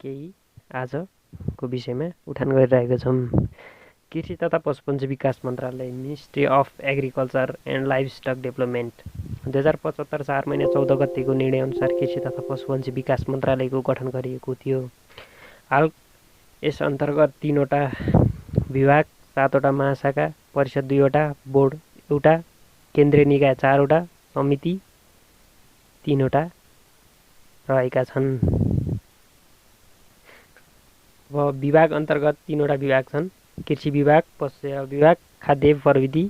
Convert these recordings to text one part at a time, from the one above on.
केही आजको विषयमा उठान गरिरहेका छौँ। कृषि तथा पशुपन्छी विकास मन्त्रालय ministry of agriculture and livestock development 2075 4 महिना 14 गतेको निर्णयअनुसार कृषि तथा पशुपन्छी विकास मन्त्रालयको गठन गरिएको थियो। हाल यस अन्तर्गत 3वटा विभाग, 7वटा महाशाखा परिषद, 2वटा बोर्ड, एउटा केन्द्रीय निकाय, 4वटा समिति, 3वटा रहेका छन्। अब विभाग अन्तर्गत 3वटा विभाग छन्: कृषि विभाग, पशु सेवा विभाग, खाद्य प्रविधि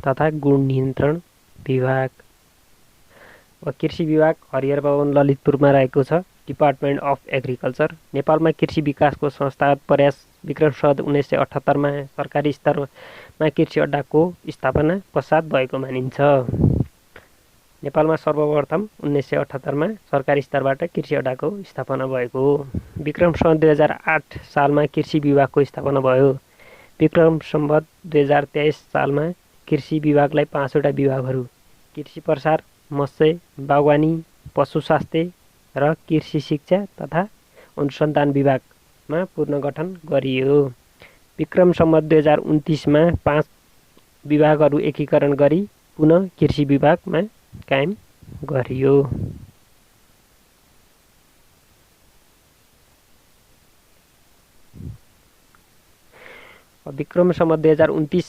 तथा गुण नियन्त्रण विभाग। कृषि विभाग हरिहर भवन ललितपुरमा रहेको छ। Department of agriculture. नेपालमा कृषि विकासको संस्थागत प्रयास विक्रम सम्वत 1978 मा सरकारी स्तरमा कृषि अड्डाको स्थापना पश्चात भएको मानिन्छ। नेपालमा सर्वप्रथम 1978 मा सरकारी स्तरबाट कृषि अड्डाको स्थापना भएको हो। विक्रम सम्वत 2008 सालमा कृषि विभागको स्थापना भयो। विक्रम सम्वत 2023 सालमा कृषि विभागलाई 5वटा विभागहरू कृषि प्रसार, मत्स्य, बागवानी, पशु स्वास्थ्य र कृषि शिक्षा तथा अनुसन्धान विभागमा पुनर्गठन गरियो। विक्रम सम्वत 2029 मा 5 विभागहरू एकीकरण गरी पुनः कृषि विभागमा कायम गरियो। विक्रम सम्वत 2029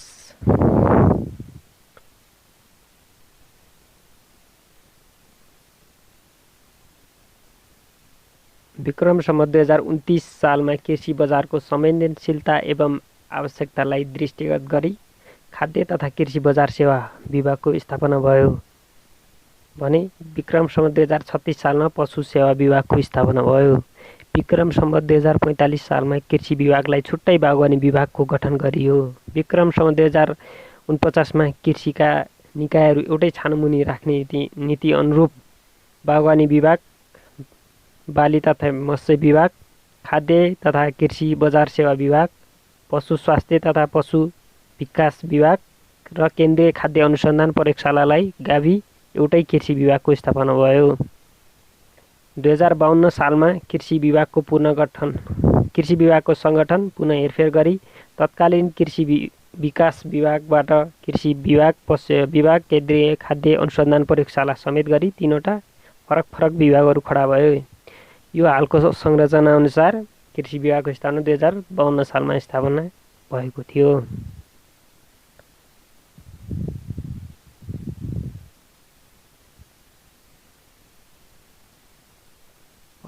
विक्रम सम्वत 2029 सालमा कृषि बजारको संवेदनशीलता एवं आवश्यकतालाई दृष्टिगत गरी खाद्य तथा कृषि बजार सेवा विभागको स्थापना भयो भने विक्रम सम्वत 2036 सालमा पशु सेवा विभागको स्थापना भयो। विक्रम सम्वत 2045 सालमा कृषि विभागलाई छुट्टै बागवानी विभागको गठन गरियो। विक्रम सम्वत 2049 मा कृषिका निकायहरू एउटै छानमुनि राख्ने नीति अनुरूप बागवानी विभाग, बाली तथा मत्स्य विभाग, खाद्य तथा कृषि बजार सेवा विभाग, पशु स्वास्थ्य तथा पशु विकास विभाग र केन्द्रीय खाद्य अनुसन्धान प्रयोगशालालाई गाभी एउटै कृषि विभागको स्थापना भयो। 2052 सालमा कृषि विभागको सङ्गठन पुनः हेरफेर गरी तत्कालीन कृषि विकास विभागबाट कृषि विभाग, पशु विभाग, केन्द्रीय खाद्य अनुसन्धान प्रयोगशाला समेत गरी 3वटा फरक विभागहरू खडा भयो। यो हालको संरचना अनुसार कृषि विभागको स्थापना 2052 सालमा स्थापना भएको थियो।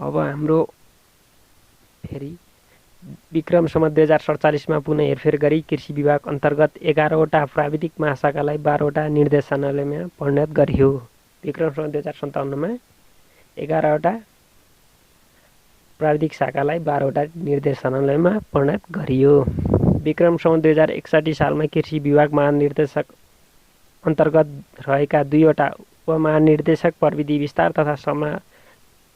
अब हाम्रो फेरि विक्रम सम्वत 2047 मा पुनः हेरफेर गरी कृषि विभाग अन्तर्गत 11वटा प्राविधिक महाशाखालाई 12वटा निर्देशनालयमा परिणत गरियो। विक्रम सम्वत 2057 मा 11वटा प्राविधिक शाखालाई 12वटा निर्देशनालयमा परिणत गरियो। विक्रम सम्वत 2061 सालमा कृषि विभाग महानिर्देशक अन्तर्गत रहेका 2वटा उपमहानिर्देशक, प्रविधि विस्तार तथा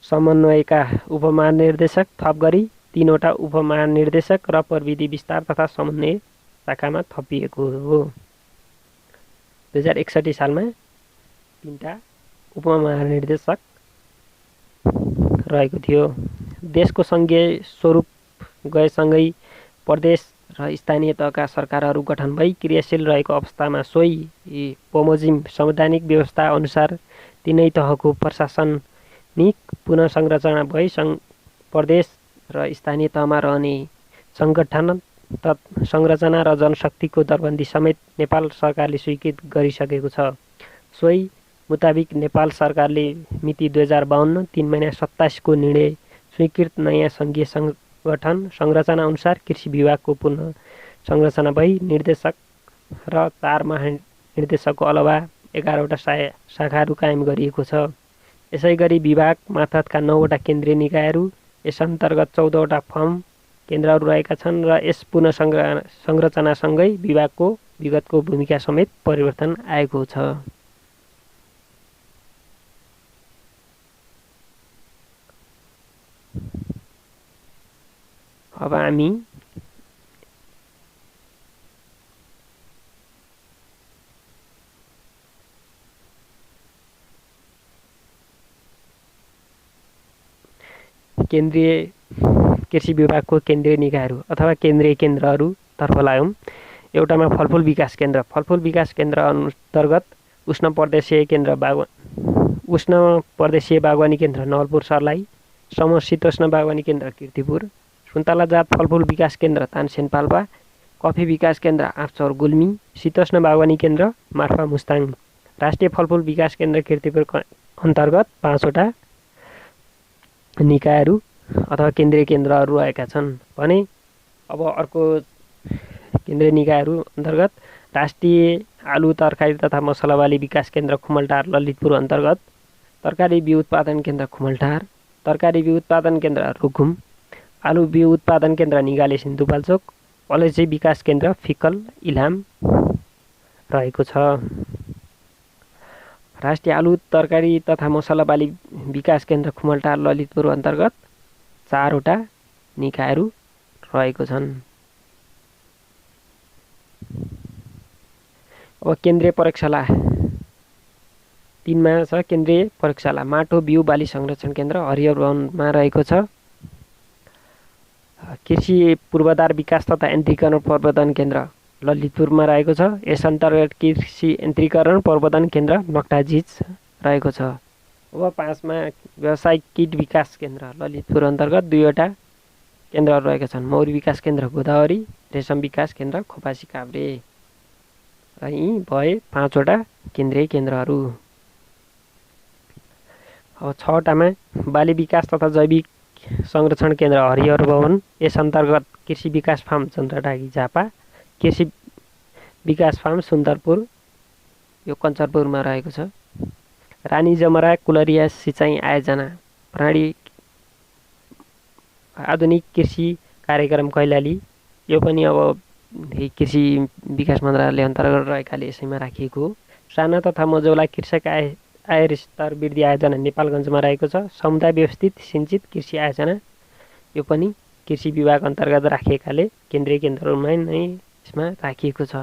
समन्वयका उपमहानिर्देशक थप गरी 3वटा उपमहानिर्देशक र प्रविधि विस्तार तथा समन्वय शाखामा थपिएको हो। 2061 सालमा 3टा उपमहानिर्देशक रहेको थियो। देशको सङ्घीय स्वरूप गएसँगै प्रदेश र स्थानीय तहका सरकारहरू गठन भई क्रियाशील रहेको अवस्थामा सोही बमोजिम संवैधानिक व्यवस्था अनुसार तीनै तहको प्रशासनिक पुनर्संरचना भई प्रदेश र स्थानीय तहमा रहने सङ्गठन संरचना र जनशक्तिको दरबन्दी समेत नेपाल सरकारले स्वीकृत गरिसकेको छ। सोही मुताबिक नेपाल सरकारले मिति 2052 3 महिना 27 को निर्णय स्वीकृत नयाँ सङ्घीय सङ्गठन संरचना अनुसार कृषि विभागको पुनः संरचना भई निर्देशक र 4 महानिर्देशकको अलावा 11वटा शाखाहरू कायम गरिएको छ। यसै गरी विभाग मार्फतका 9वटा केन्द्रीय निकायहरू, यस अन्तर्गत 14वटा फर्म केन्द्रहरू रहेका छन् र यस पुनः संरचनासँगै विभागको विगतको भूमिका समेत परिवर्तन आएको छ। अब हामी कृषि विभागको केन्द्रीय निकायहरू अथवा केन्द्रीय केन्द्रहरूतर्फ लाग्यौँ। एउटामा फलफुल विकास केन्द्र। फलफुल विकास केन्द्र अन्तर्गत उष्ण प्रदेशीय बागवानी केन्द्र नवलपुर सर्लाही, समशीतोष्ण बागवानी केन्द्र कीर्तिपुर, सुन्तला जात फलफुल विकास केन्द्र तानसेन पाल्पा, कफी विकास केन्द्र आँपचौर गुल्मी, शीतोष्ण बागवानी केन्द्र मार्फा मुस्ताङ। राष्ट्रिय फलफुल विकास केन्द्र कीर्तिपुर अन्तर्गत 5वटा निकायहरू अथवा केन्द्रीय केन्द्रहरू रहेका छन् भने अब अर्को केन्द्रीय निकायहरू अन्तर्गत राष्ट्रिय आलु तरकारी तथा मसला बाली विकास केन्द्र खुमलटार ललितपुर अन्तर्गत, तरकारी बिउ उत्पादन केन्द्र खुमलटार, तरकारी बिउ उत्पादन केन्द्र रुकुम, आलु बिउ उत्पादन केन्द्र निगाले सिन्धुपाल्चोक, अलैँची विकास केन्द्र फिक्कल इलाम रहेको छ। राष्ट्रिय आलु तरकारी तथा मसला बाली विकास केन्द्र खुमलटार ललितपुर अन्तर्गत 4वटा निकायहरू रहेको छन्। अब केन्द्रीय प्रयोगशाला 3मा छ। केन्द्रीय प्रयोगशाला माटो बिउ बाली संरक्षण केन्द्र हरिहर वनमा रहेको छ। कृषि पूर्वाधार विकास तथा यन्त्रीकरण प्रवर्धन केन्द्र ललितपुरमा रहेको छ। यस अन्तर्गत कृषि यन्त्रीकरण प्रवर्धन केन्द्र नक्टाजिज रहेको छ। अब 5मा व्यावसायिक किट विकास केन्द्र ललितपुर अन्तर्गत 2वटा केन्द्रहरू रहेका छन्। मौरी विकास केन्द्र गोदावरी, रेशम विकास केन्द्र खोपासी काभ्रे र यी भए 5वटा केन्द्रीय केन्द्रहरू। अब 6वटामा बाली विकास तथा जैविक संरक्षण केन्द्र हरिहर भवन। यस अन्तर्गत कृषि विकास फार्म चन्द्रडाँगी झापा, कृषि विकास फार्म सुन्दरपुर यो कञ्चरपुरमा रहेको छ। रानी जमरा कुलरिया सिँचाइ आयोजना प्रणाली आधुनिक कृषि कार्यक्रम कैलाली यो पनि अब कृषि विकास मन्त्रालय अन्तर्गत रहेकाले यसैमा राखिएको हो। साना तथा मझौला कृषक आय स्तर वृद्धि आयोजना नेपालगञ्जमा रहेको छ। समुदाय व्यवस्थित सिञ्चित कृषि आयोजना यो पनि कृषि विभाग अन्तर्गत राखिएकाले केन्द्रीय केन्द्रहरूमा नै यसमा राखिएको छ।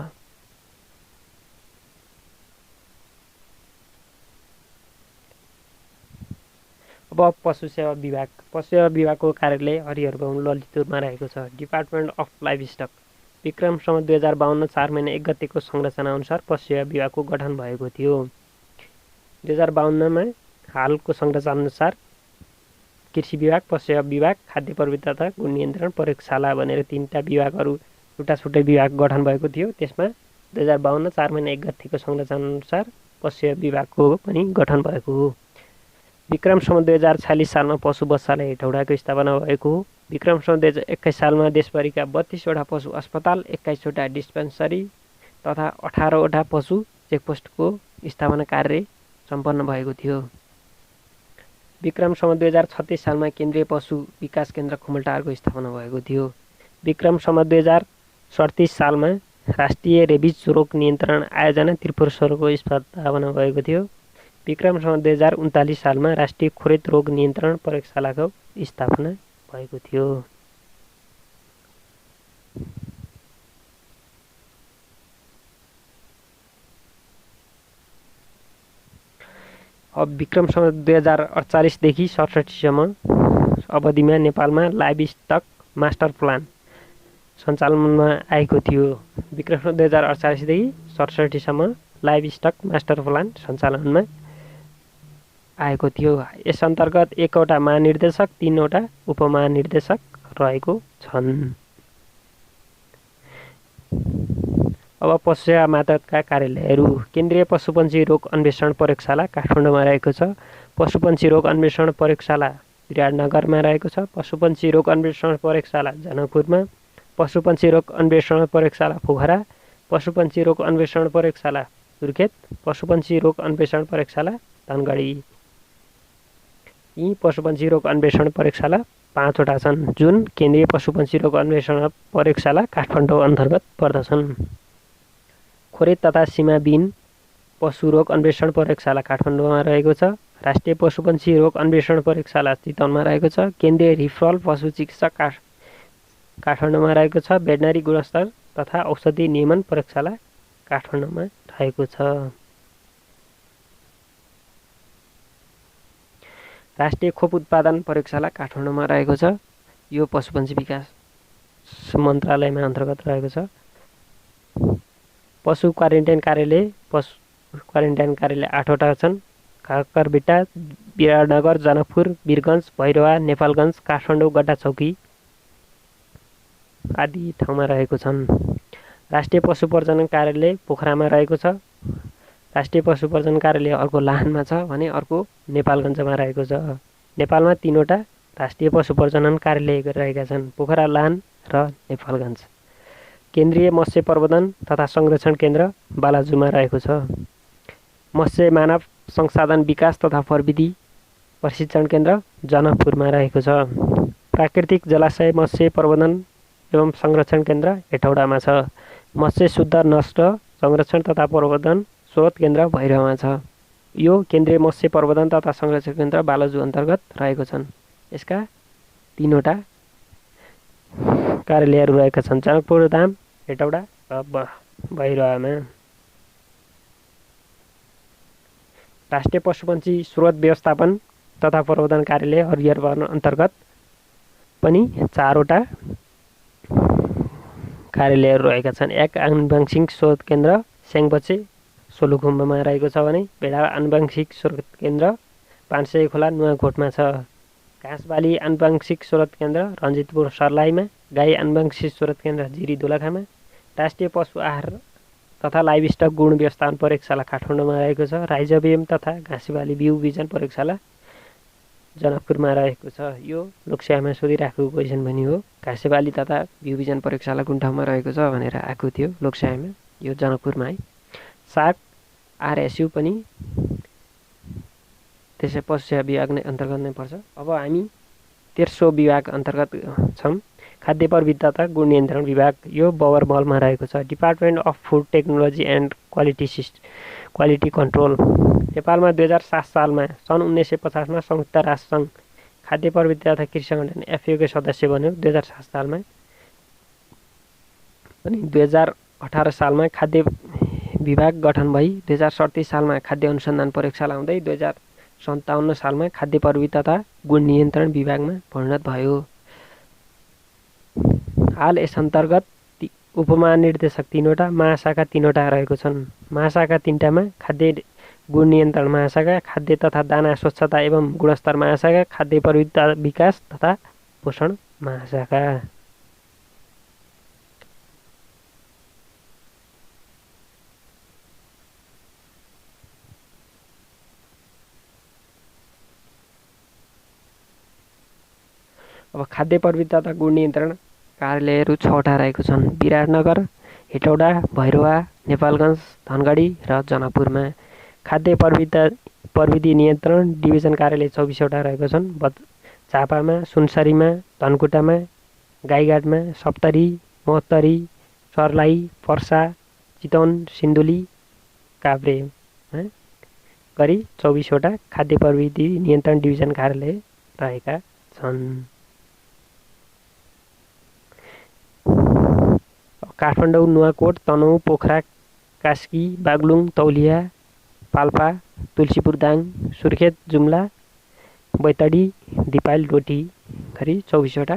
अब पशु सेवा विभाग। पशु सेवा विभागको कार्यालय हरिहर भवन ललितपुरमा रहेको छ। Department of livestock Vikram Samvat 2052 4 महिना 1 गतेको संरचना अनुसार पशु सेवा विभागको गठन भएको थियो। 2052मा हालको संरचना अनुसार कृषि विभाग, पशु सेवा विभाग, खाद्य प्रविधि तथा गुण नियन्त्रण प्रयोगशाला भनेर 3टा विभागहरू छुट्टा छुट्टै विभाग गठन भएको थियो। त्यसमा 2052 4 महिना 1 गतेको संरचना अनुसार पशु सेवा विभागको पनि गठन भएको हो। विक्रम सम्वत 2046 सालमा पशु बच्चालाई हेटौडाको स्थापना भएको हो। विक्रम सम्वत 2021 सालमा देशभरिका 32वटा पशु अस्पताल, 21वटा डिस्पेन्सरी तथा 18वटा पशु चेकपोस्टको स्थापना कार्य सम्पन्न भएको थियो। विक्रम सम्वत 2036 सालमा केन्द्रीय पशु विकास केन्द्र खुमलटारको स्थापना भएको थियो। विक्रम सम्वत 2037 सालमा राष्ट्रिय रेबिज रोग नियन्त्रण आयोजना त्रिपुरेश्वरको स्थापना भएको थियो। विक्रम सम्वत 2039 सालमा राष्ट्रिय खुरेत रोग नियन्त्रण प्रयोगशालाको स्थापना भएको थियो। अब विक्रम सम्वत 2048 देखि 67 सम्म अवधिमा नेपालमा लाइभस्टक मास्टर प्लान सञ्चालनमा आएको थियो। विक्रम सम्वत 2048 देखि 67 सम्म लाइभस्टक मास्टर प्लान सञ्चालनमा आएको थियो। यस अन्तर्गत 1वटा महानिर्देशक, 3वटा उपमहानिर्देशक रहेको छन्। अब पशु सेवा मातहतका कार्यालयहरू। केन्द्रीय पशुपन्छी रोग अन्वेषण प्रयोगशाला काठमाडौँमा रहेको छ। पशुपन्छी रोग अन्वेषण प्रयोगशाला विराटनगरमा रहेको छ। पशुपन्छी रोग अन्वेषण प्रयोगशाला जनकपुरमा, पशुपन्छी रोग अन्वेषण प्रयोगशाला पोखरा, पशुपन्छी रोग अन्वेषण प्रयोगशाला सुर्खेत, पशुपन्छी रोग अन्वेषण प्रयोगशाला धनगढी। यी पशुपन्छी रोग अन्वेषण प्रयोगशाला 5वटा छन् जुन केन्द्रीय पशुपन्छी रोग अन्वेषण प्रयोगशाला काठमाडौँ अन्तर्गत पर्दछन्। खोरेत तथा सीमाविहीन पशु रोग अन्वेषण प्रयोगशाला काठमाडौँमा रहेको छ। राष्ट्रिय पशुपन्छी रोग अन्वेषण प्रयोगशाला चितवनमा रहेको छ। केन्द्रीय रिफरल पशु चिकित्सक काठमाडौँमा रहेको छ। भेटनरी गुणस्तर तथा औषधि नियमन प्रयोगशाला काठमाडौँमा रहेको छ। राष्ट्रिय खोप उत्पादन प्रयोगशाला काठमाडौँमा रहेको छ। यो पशुपन्छी विकास मन्त्रालयमा अन्तर्गत रहेको छ। पशु क्वारेन्टाइन कार्यालय 8वटा छन्। काकरभिट्टा, विराटनगर, जनकपुर, वीरगञ्ज, भैरवा, नेपालगञ्ज, काठमाडौँ, गड्डाचौकी आदि ठाउँमा रहेको छन्। राष्ट्रिय पशु प्रजनन कार्यालय पोखरामा रहेको छ। राष्ट्रिय पशु प्रजनन कार्यालय अर्को लाहानमा छ भने अर्को नेपालगञ्जमा रहेको छ। नेपालमा 3वटा राष्ट्रिय पशु प्रजनन कार्यालय रहेका छन्, पोखरा, लाहान र नेपालगञ्ज। केन्द्रीय मत्स्य प्रबन्धन तथा संरक्षण केन्द्र बालाजुमा रहेको छ। मत्स्य मानव संसाधन विकास तथा प्रविधि प्रशिक्षण केन्द्र जनकपुरमा रहेको छ। प्राकृतिक जलाशय मत्स्य प्रबन्धन एवं संरक्षण केन्द्र हेटौडामा छ। मत्स्य शुद्ध नष्ट संरक्षण तथा प्रबन्धन स्रोत केन्द्र भैरवमा छ। यो केन्द्रीय मत्स्य प्रबन्धन तथा संरक्षण केन्द्र बालाजु अन्तर्गत रहेको छन्। यसका 3वटा कार्यालयहरू रहेका छन्, जनकपुर धाम, हेटौडा र भैरवामा। राष्ट्रिय पशुपन्छी स्रोत व्यवस्थापन तथा प्रबन्धन कार्यालय हरिहर वन अन्तर्गत पनि 4वटा कार्यालयहरू रहेका छन्। एक आनुवंशिक स्रोत केन्द्र स्याङबचे सोलुखुम्बुमा रहेको छ भने भेडा आनुवंशिक स्रोत केन्द्र 500 खोला नुवाकोटमा छ। घाँसबाली आनुवंशिक स्रोत केन्द्र रञ्जितपुर सर्लाहीमा, गाई आनुवंशिक स्रोत केन्द्र जिरी दोलखामा, राष्ट्रिय पशु आहार तथा लाइभस्टक गुण व्यवस्थापन प्रयोगशाला काठमाडौँमा रहेको छ। राइजोबियम तथा घाँसीबाली बिउ बिजन प्रयोगशाला जनकपुरमा रहेको छ। यो लोकसेवामा सोधिराखेको क्वेसन पनि हो। घाँसेबाली तथा बिउ बिजन प्रयोगशाला कुन ठाउँमा रहेको छ भनेर आएको थियो लोकसेवामा, यो जनकपुरमा है। साग आरएसयु पनि त्यसै पशु सेवा विभाग नै अन्तर्गत नै पर्छ। अब हामी 13औं विभाग अन्तर्गत छौँ, खाद्य प्रविधि तथा गुण नियन्त्रण विभाग। यो बवरमहलमा रहेको छ। Department of food technology and quality control. नेपालमा 2007 सालमा सन् 1950मा संयुक्त राष्ट्रसङ्घ खाद्य प्रविधि तथा कृषि सङ्गठन FAOको सदस्य बन्यो 2007 सालमा। अनि 2018 सालमा खाद्य विभाग गठन भई 2037 सालमा खाद्य अनुसन्धान प्रयोगशाला हुँदै 2057 सालमा खाद्य प्रविधि तथा गुण नियन्त्रण विभागमा परिणत भयो। हाल यस अन्तर्गत उपमहानिर्देशक 3वटा, महाशाखा 3वटा रहेको छन्। महाशाखा 3टामा खाद्य गुण नियन्त्रण महाशाखा, खाद्य तथा दाना स्वच्छता एवं गुणस्तर महाशाखा, खाद्य प्रविधि विकास तथा पोषण महाशाखा। अब खाद्य प्रविधि तथा गुण नियन्त्रण कार्यालयहरू 6वटा रहेको छन्। विराटनगर, हेटौडा, भैरवा, नेपालगञ्ज, धनगढी र जनकपुरमा। खाद्य प्रविधि नियन्त्रण डिभिजन कार्यालय 24वटा रहेको छन्। झापामा, सुनसरीमा, धनकुटामा, गाईघाटमा, सप्तरी, महोत्तरी, सर्लाही, पर्सा, चितवन, सिन्धुली, काभ्रेमा गरी 24वटा खाद्य प्रविधि नियन्त्रण डिभिजन कार्यालय रहेका छन्। काठमाडौँ, नुवाकोट, तनहुँ, पोखरा, कास्की, बागलुङ, तौलिया, पाल्पा, तुलसीपुर दाङ, सुर्खेत, जुम्ला, बैतडी, दिपायल, डोटी गरी 24वटा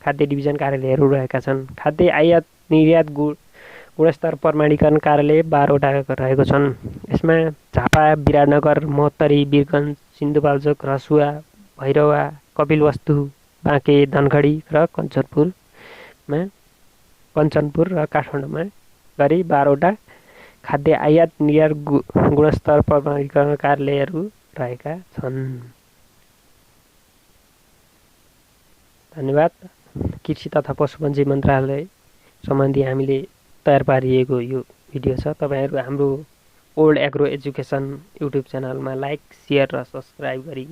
खाद्य डिभिजन कार्यालयहरू रहेका छन्। खाद्य आयात निर्यात गुणस्तर प्रमाणीकरण कार्यालय 12वटा रहेको छन्। यसमा झापा, विराटनगर, महोत्तरी, वीरगञ्ज, सिन्धुपाल्चोक, रसुवा, भैरवा, कपिलवस्तु, बाँके, धनगढी र कञ्चनपुर र काठमाडौँमा गरी 12वटा खाद्य आयात निर्यात गुणस्तर प्रमाणीकरण कार्यालयहरू रहेका छन्। धन्यवाद। कृषि तथा पशुपन्छी मन्त्रालय सम्बन्धी हामीले तयार पारिएको यो भिडियो छ। तपाईँहरू हाम्रो ओल्ड एग्रो एजुकेसन युट्युब च्यानलमा लाइक, सेयर र सब्सक्राइब गरी